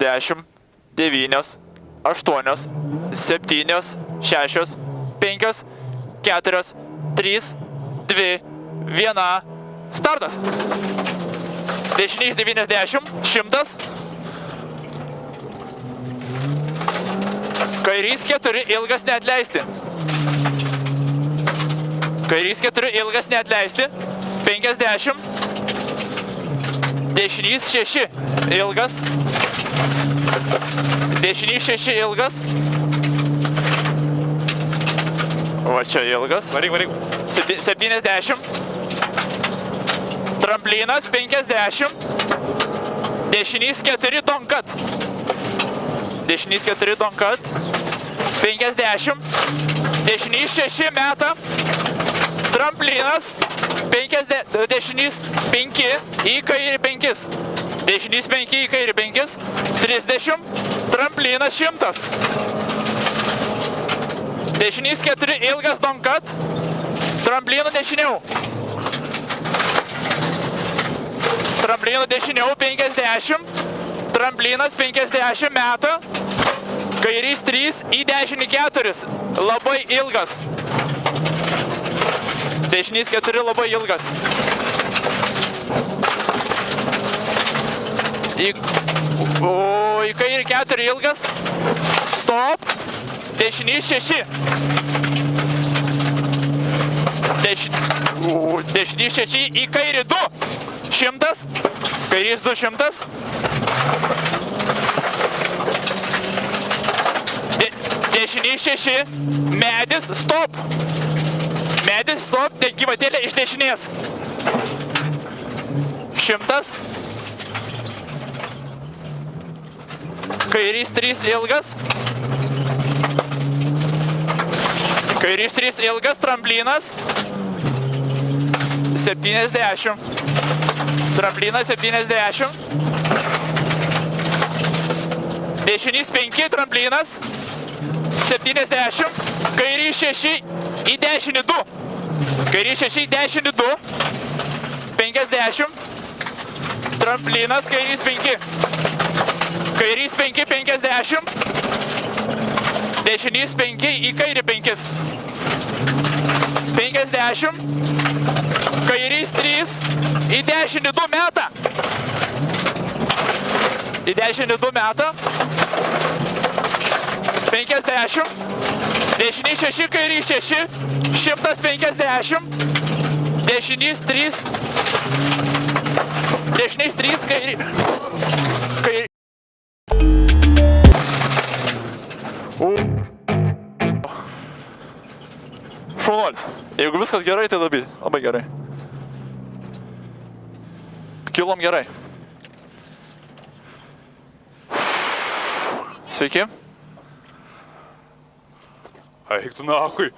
10, 9, 8, 7, 6, 5, 4, 3, 2, 1. Startas. Dešinys 90, 100. Kairys 4, ilgas neatleisti. Kairys 4, ilgas neatleisti. 50. Dešinys 6, ilgas. Dešinys 6, ilgas. Va čia ilgas. Varyk. 70. Tramplinas 50. Dešinys 4, donkat. Dešinys 4, donkat. 50. Dešinys 6, meta. Tramplinas. Dešinys 5, į kairį 5. Dešinys 5, į kairį 5. 30. Tramplinas 100. Dešinys 4, ilgas donkat. Tramplino dešiniau. Tramplino dešiniau 50. Tramplinas 50 meta. Kairys 3, į dešinį 4. Labai ilgas. Dešinys 4, labai ilgas. Į kairį 4 ilgas. Stop. Dešinys 6. Dešinys 6, į kairį 2. 100. Kairys 200. Dešinys 6. Medis, stop. Medis, stop. Gyvatėlė iš dešinės. 100. Kairys 3 ilgas. Kairys 3 ilgas, tramplinas. 70. Tramplinas 70. Dešinys 5, tramplinas. 70. Kairys 6, į dešinį 2. Kairys 6, į dešinį 2. 50. Tramplinas, kairys 5. Kairys 5, 50. Dešinys 5, į kairį 5. 50. Kairys 3, į dešinį 2 meta. Į dešinį 2 meta. 50. Dešinys 6, kairys 6. 150. Dešinys 3. Dešinys 3, kairys. Šaunuolis. Jeigu viskas gerai, tai labai gerai. Kilom gerai. Sveiki. Eik tu nahui.